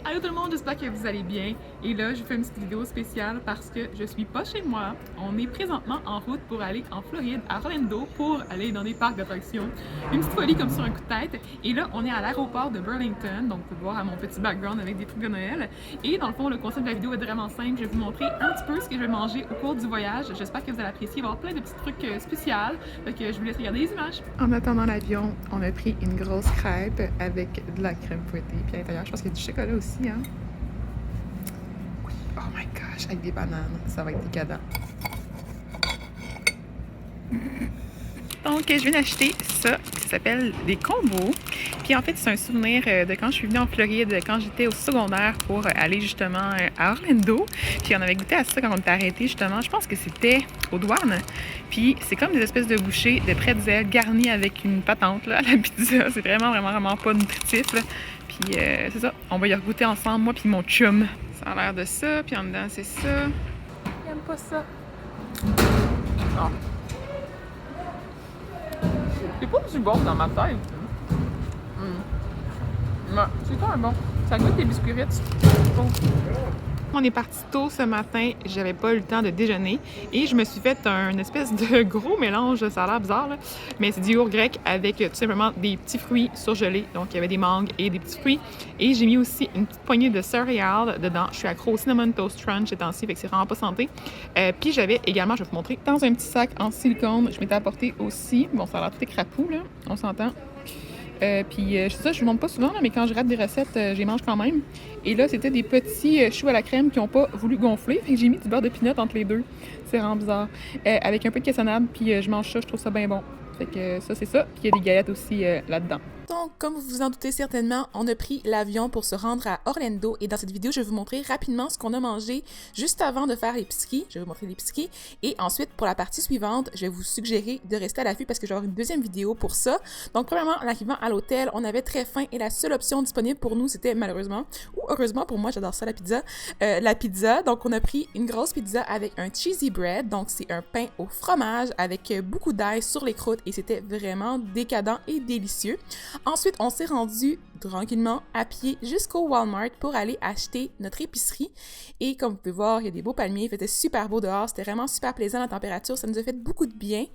Allô tout le monde, j'espère que vous allez bien. Et là, je vous fais une petite vidéo spéciale parce que je suis pas chez moi. On est présentement en route pour aller en Floride, à Orlando, pour aller dans des parcs d'attractions. Une petite folie comme sur un coup de tête. Et là, on est à l'aéroport de Burlington, donc vous pouvez voir à mon petit background avec des trucs de Noël. Et dans le fond, le concept de la vidéo est vraiment simple. Je vais vous montrer un petit peu ce que je vais manger au cours du voyage. J'espère que vous allez apprécier. Il va y avoir plein de petits trucs spéciaux. Fait que je vous laisse regarder les images. En attendant l'avion, on a pris une grosse crêpe avec de la crème fouettée. Puis à l'intérieur, je pense qu'il y a du chocolat aussi. Hein? Oui. Oh my gosh, avec des bananes. Ça va être décadent. Donc, je viens d'acheter ça, qui s'appelle des combos. Puis en fait, c'est un souvenir de quand je suis venue en Floride, quand j'étais au secondaire pour aller justement à Orlando. Puis on avait goûté à ça quand on était arrêté justement. Je pense que c'était aux douanes. Puis c'est comme des espèces de bouchées de pretzels garnis avec une patente là, à la pizza. C'est vraiment pas nutritif. Là. Puis c'est ça, on va y goûter ensemble, moi puis mon chum. Ça a l'air de ça, puis en dedans c'est ça. J'aime pas ça. Non. C'est pas aussi bon dans ma tête. Non, c'est quand même bon. Ça goûte des biscuits Ritz. On est parti tôt ce matin, j'avais pas eu le temps de déjeuner et je me suis fait un espèce de gros mélange, ça a l'air bizarre là, mais c'est du yogourt grec avec tout simplement des petits fruits surgelés, donc il y avait des mangues et des petits fruits et j'ai mis aussi une petite poignée de céréales dedans. Je suis accro au Cinnamon Toast Crunch ces temps-ci, fait que c'est vraiment pas santé. Puis j'avais également, je vais vous montrer, dans un petit sac en silicone, je m'étais apporté aussi, bon ça a l'air tout écrapou là, on s'entend. Puis ça, je ne vous montre pas souvent, là, mais quand je rate des recettes, j'y mange quand même. Et là, c'était des petits choux à la crème qui n'ont pas voulu gonfler. Fait que j'ai mis du beurre de pinot entre les deux. C'est vraiment bizarre. Avec un peu de cassonade, puis je mange ça, je trouve ça bien bon. Fait que ça, c'est ça. Puis il y a des galettes aussi là-dedans. Donc, comme vous vous en doutez certainement, on a pris l'avion pour se rendre à Orlando et dans cette vidéo, je vais vous montrer rapidement ce qu'on a mangé juste avant de faire l'épicerie. Je vais vous montrer l'épicerie et ensuite, pour la partie suivante, je vais vous suggérer de rester à l'affût parce que je vais avoir une deuxième vidéo pour ça. Donc, premièrement, en arrivant à l'hôtel, on avait très faim et la seule option disponible pour nous, c'était malheureusement, ou heureusement pour moi, j'adore ça la pizza, la pizza. Donc, on a pris une grosse pizza avec un cheesy bread, donc c'est un pain au fromage avec beaucoup d'ail sur les croûtes et c'était vraiment décadent et délicieux. Ensuite, on s'est rendu tranquillement à pied jusqu'au Walmart pour aller acheter notre épicerie. Et comme vous pouvez voir, il y a des beaux palmiers, il faisait super beau dehors, c'était vraiment super plaisant la température, ça nous a fait beaucoup de bien.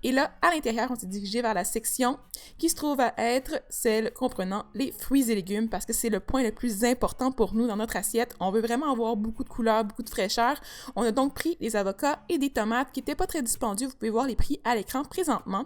Et là, à l'intérieur, on s'est dirigé vers la section qui se trouve à être celle comprenant les fruits et légumes parce que c'est le point le plus important pour nous dans notre assiette. On veut vraiment avoir beaucoup de couleurs, beaucoup de fraîcheur. On a donc pris des avocats et des tomates qui n'étaient pas très dispendieux. Vous pouvez voir les prix à l'écran présentement.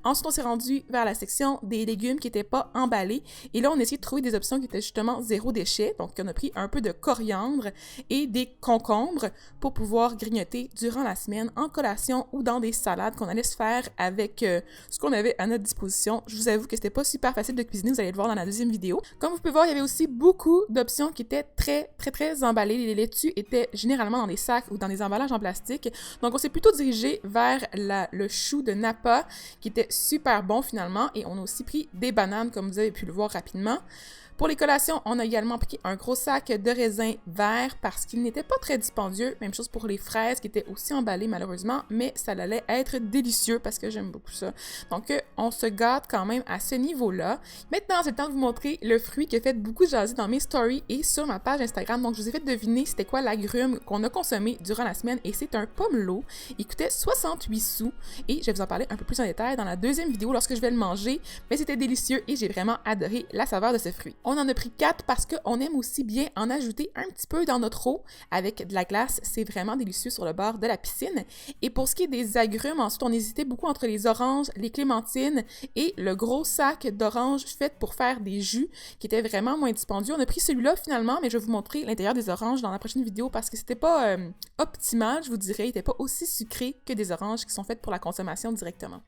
Ensuite, on s'est rendu vers la section des légumes qui n'étaient pas emballés. Et là, on a essayé de trouver des options qui étaient justement zéro déchet. Donc, on a pris un peu de coriandre et des concombres pour pouvoir grignoter durant la semaine en collation ou dans des salades qu'on allait se faire avec ce qu'on avait à notre disposition. Je vous avoue que c'était pas super facile de cuisiner, vous allez le voir dans la deuxième vidéo. Comme vous pouvez voir, il y avait aussi beaucoup d'options qui étaient très emballées. Les laitues étaient généralement dans des sacs ou dans des emballages en plastique. Donc, on s'est plutôt dirigé vers le chou de Napa qui était super bon finalement et on a aussi pris des bananes comme vous avez pu le voir rapidement. Pour les collations, on a également pris un gros sac de raisins verts parce qu'il n'était pas très dispendieux. Même chose pour les fraises qui étaient aussi emballées malheureusement, mais ça allait être délicieux parce que j'aime beaucoup ça. Donc, on se gâte quand même à ce niveau-là. Maintenant, c'est le temps de vous montrer le fruit qui a fait beaucoup jaser dans mes stories et sur ma page Instagram. Donc, je vous ai fait deviner c'était quoi l'agrume qu'on a consommé durant la semaine et c'est un pomelo. Il coûtait 68 sous et je vais vous en parler un peu plus en détail dans la deuxième vidéo lorsque je vais le manger. Mais c'était délicieux et j'ai vraiment adoré la saveur de ce fruit. On en a pris 4 parce qu'on aime aussi bien en ajouter un petit peu dans notre eau avec de la glace. C'est vraiment délicieux sur le bord de la piscine. Et pour ce qui est des agrumes, ensuite, on hésitait beaucoup entre les oranges, les clémentines et le gros sac d'oranges fait pour faire des jus qui était vraiment moins dispendieux. On a pris celui-là finalement, mais je vais vous montrer l'intérieur des oranges dans la prochaine vidéo parce que c'était pas optimal, je vous dirais. Il n'était pas aussi sucré que des oranges qui sont faites pour la consommation directement.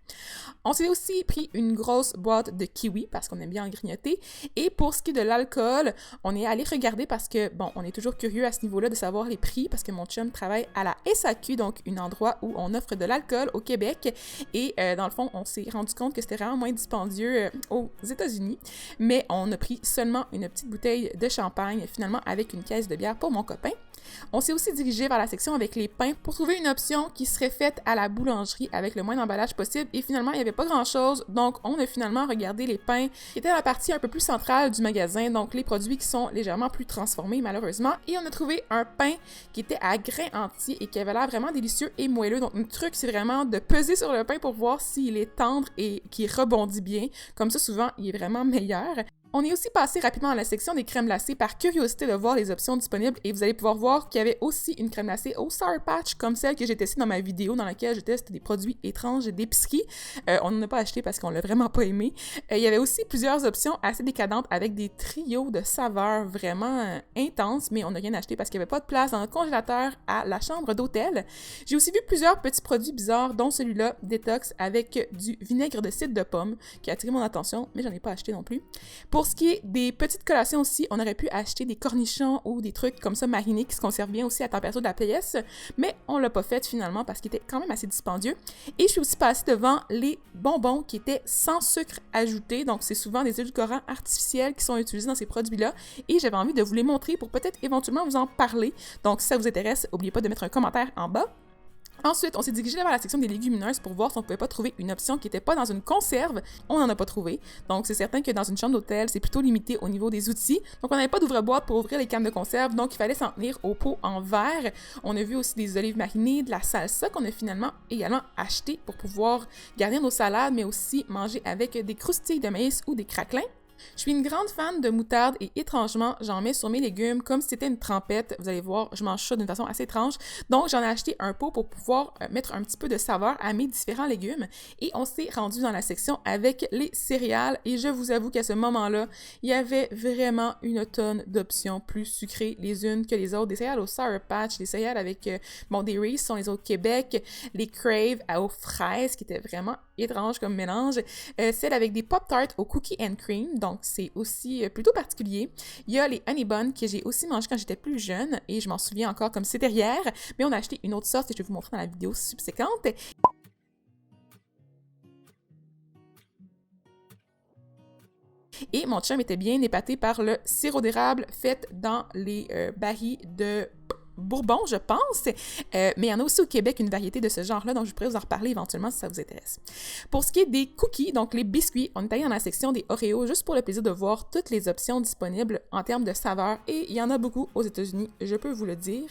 On s'est aussi pris une grosse boîte de kiwi parce qu'on aime bien en grignoter. Et pour ce qui est de l'alcool, on est allé regarder parce que, bon, on est toujours curieux à ce niveau-là de savoir les prix parce que mon chum travaille à la SAQ, donc un endroit où on offre de l'alcool au Québec. Et dans le fond, on s'est rendu compte que c'était vraiment moins dispendieux aux États-Unis. Mais on a pris seulement une petite bouteille de champagne, finalement, avec une caisse de bière pour mon copain. On s'est aussi dirigé vers la section avec les pains pour trouver une option qui serait faite à la boulangerie avec le moins d'emballage possible et finalement il n'y avait pas grand chose, donc on a finalement regardé les pains qui étaient dans la partie un peu plus centrale du magasin, donc les produits qui sont légèrement plus transformés malheureusement, et on a trouvé un pain qui était à grains entiers et qui avait l'air vraiment délicieux et moelleux. Donc le truc c'est vraiment de peser sur le pain pour voir s'il est tendre et qu'il rebondit bien, comme ça souvent il est vraiment meilleur. On est aussi passé rapidement à la section des crèmes glacées par curiosité de voir les options disponibles et vous allez pouvoir voir qu'il y avait aussi une crème glacée au Sour Patch comme celle que j'ai testée dans ma vidéo dans laquelle je teste des produits étranges d'épicerie. On n'en a pas acheté parce qu'on l'a vraiment pas aimé. Il y avait aussi plusieurs options assez décadentes avec des trios de saveurs vraiment intenses, mais on n'a rien acheté parce qu'il n'y avait pas de place dans le congélateur à la chambre d'hôtel. J'ai aussi vu plusieurs petits produits bizarres, dont celui-là, Détox, avec du vinaigre de cidre de pomme, qui a attiré mon attention, mais j'en ai pas acheté non plus. Pour ce qui est des petites collations aussi, on aurait pu acheter des cornichons ou des trucs comme ça marinés qui se conservent bien aussi à température de la pièce, mais on l'a pas fait finalement parce qu'il était quand même assez dispendieux. Et je suis aussi passée devant les bonbons qui étaient sans sucre ajouté, donc c'est souvent des édulcorants artificiels qui sont utilisés dans ces produits-là, et j'avais envie de vous les montrer pour peut-être éventuellement vous en parler. Donc si ça vous intéresse, n'oubliez pas de mettre un commentaire en bas. Ensuite, on s'est dirigé vers la section des légumineuses pour voir si on pouvait pas trouver une option qui n'était pas dans une conserve. On n'en a pas trouvé. Donc, c'est certain que dans une chambre d'hôtel, c'est plutôt limité au niveau des outils. Donc, on n'avait pas d'ouvre-boîte pour ouvrir les cannes de conserve, donc il fallait s'en tenir au pot en verre. On a vu aussi des olives marinées, de la salsa qu'on a finalement également acheté pour pouvoir garder nos salades, mais aussi manger avec des croustilles de maïs ou des craquelins. Je suis une grande fan de moutarde et étrangement, j'en mets sur mes légumes comme si c'était une trempette. Vous allez voir, je mange ça d'une façon assez étrange. Donc, j'en ai acheté un pot pour pouvoir mettre un petit peu de saveur à mes différents légumes. Et on s'est rendu dans la section avec les céréales. Et je vous avoue qu'à ce moment-là, il y avait vraiment une tonne d'options plus sucrées les unes que les autres. Des céréales au Sour Patch, des céréales avec, des Reese sont les autres Québec, les Crave aux fraises qui étaient vraiment étranges comme mélange. Celles avec des Pop-Tarts au Cookie and Cream. Donc, c'est aussi plutôt particulier. Il y a les Honey Buns que j'ai aussi mangé quand j'étais plus jeune et je m'en souviens encore comme c'était hier, mais on a acheté une autre sorte que je vais vous montrer dans la vidéo subséquente. Et mon chum était bien épaté par le sirop d'érable fait dans les barils de Bourbon, je pense, mais il y en a aussi au Québec une variété de ce genre-là, donc je pourrais vous en reparler éventuellement si ça vous intéresse. Pour ce qui est des cookies, donc les biscuits, on est allé dans la section des Oreos juste pour le plaisir de voir toutes les options disponibles en termes de saveurs, et il y en a beaucoup aux États-Unis, je peux vous le dire,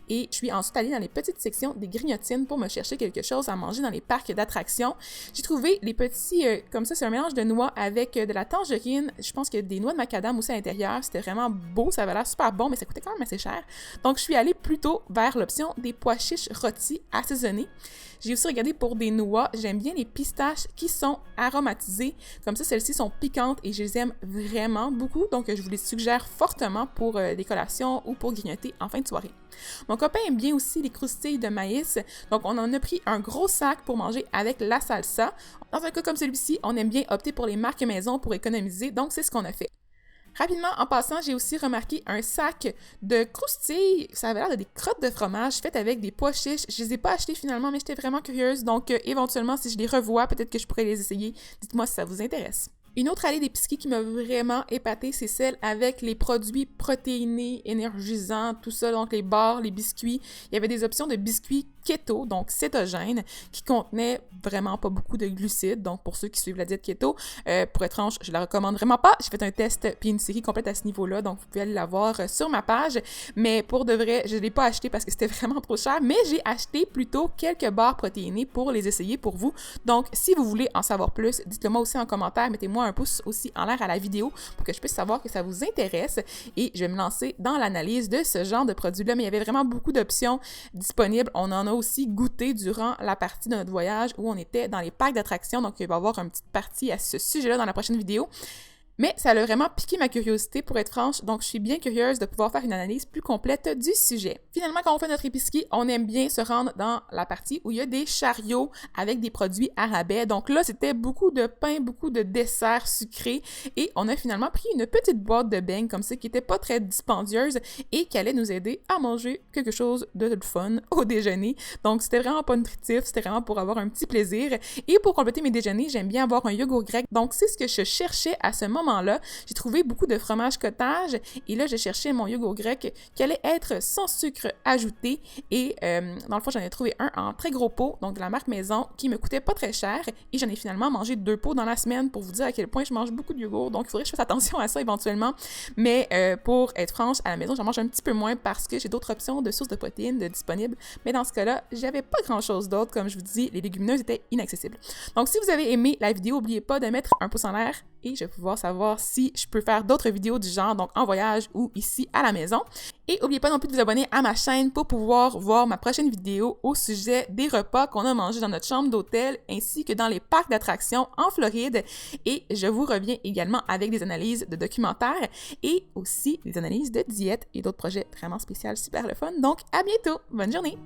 et je suis ensuite allée dans les petites sections des grignotines pour me chercher quelque chose à manger dans les parcs d'attractions. J'ai trouvé les petits, comme ça, c'est un mélange de noix avec de la tangerine, je pense qu'il y a des noix de macadam aussi à l'intérieur, c'était vraiment beau, ça avait l'air super bon, mais ça coûtait quand même assez cher, donc je suis allée plutôt vers l'option des pois chiches rôtis assaisonnés. J'ai aussi regardé pour des noix. J'aime bien les pistaches qui sont aromatisées. Comme ça, celles-ci sont piquantes et je les aime vraiment beaucoup. Donc, je vous les suggère fortement pour des collations ou pour grignoter en fin de soirée. Mon copain aime bien aussi les croustilles de maïs. Donc, on en a pris un gros sac pour manger avec la salsa. Dans un cas comme celui-ci, on aime bien opter pour les marques maison pour économiser. Donc, c'est ce qu'on a fait. Rapidement, en passant, j'ai aussi remarqué un sac de croustilles. Ça avait l'air de des crottes de fromage faites avec des pois chiches. Je les ai pas achetées finalement, mais j'étais vraiment curieuse. Donc, éventuellement, si je les revois, peut-être que je pourrais les essayer. Dites-moi si ça vous intéresse. Une autre allée d'épicerie qui m'a vraiment épatée, c'est celle avec les produits protéinés, énergisants, tout ça, donc les bars, les biscuits. Il y avait des options de biscuits keto, donc cétogène, qui contenaient vraiment pas beaucoup de glucides. Donc, pour ceux qui suivent la diète keto, pour être franche, je la recommande vraiment pas. J'ai fait un test puis une série complète à ce niveau-là, donc vous pouvez aller la voir sur ma page. Mais pour de vrai, je l'ai pas acheté parce que c'était vraiment trop cher, mais j'ai acheté plutôt quelques barres protéinées pour les essayer pour vous. Donc, si vous voulez en savoir plus, dites-le moi aussi en commentaire, mettez-moi un pouce aussi en l'air à la vidéo pour que je puisse savoir que ça vous intéresse et je vais me lancer dans l'analyse de ce genre de produits-là. Mais il y avait vraiment beaucoup d'options disponibles. On en a aussi goûté durant la partie de notre voyage où on était dans les parcs d'attractions. Donc, il va y avoir une petite partie à ce sujet-là dans la prochaine vidéo. Mais ça a vraiment piqué ma curiosité, pour être franche, donc je suis bien curieuse de pouvoir faire une analyse plus complète du sujet. Finalement, quand on fait notre épicerie, on aime bien se rendre dans la partie où il y a des chariots avec des produits à rabais. Donc là, c'était beaucoup de pain, beaucoup de desserts sucrés, et on a finalement pris une petite boîte de beignes comme ça, qui était pas très dispendieuse, et qui allait nous aider à manger quelque chose de fun au déjeuner. Donc c'était vraiment pas nutritif, c'était vraiment pour avoir un petit plaisir. Et pour compléter mes déjeuners, j'aime bien avoir un yogourt grec, donc c'est ce que je cherchais à ce moment moment-là, j'ai trouvé beaucoup de fromage cottage et là, je cherchais mon yogourt grec qui allait être sans sucre ajouté et dans le fond, j'en ai trouvé un en très gros pot, donc de la marque Maison, qui me coûtait pas très cher et j'en ai finalement mangé 2 pots dans la semaine pour vous dire à quel point je mange beaucoup de yogourt, donc il faudrait que je fasse attention à ça éventuellement, mais pour être franche, à la maison, j'en mange un petit peu moins parce que j'ai d'autres options de sources de protéines disponibles, mais dans ce cas-là, j'avais pas grand-chose d'autre, comme je vous dis, les légumineuses étaient inaccessibles. Donc si vous avez aimé la vidéo, n'oubliez pas de mettre un pouce en l'air et je vais pouvoir savoir si je peux faire d'autres vidéos du genre, donc en voyage ou ici à la maison. Et n'oubliez pas non plus de vous abonner à ma chaîne pour pouvoir voir ma prochaine vidéo au sujet des repas qu'on a mangés dans notre chambre d'hôtel ainsi que dans les parcs d'attractions en Floride. Et je vous reviens également avec des analyses de documentaires et aussi des analyses de diète et d'autres projets vraiment spéciaux, super le fun. Donc à bientôt, bonne journée!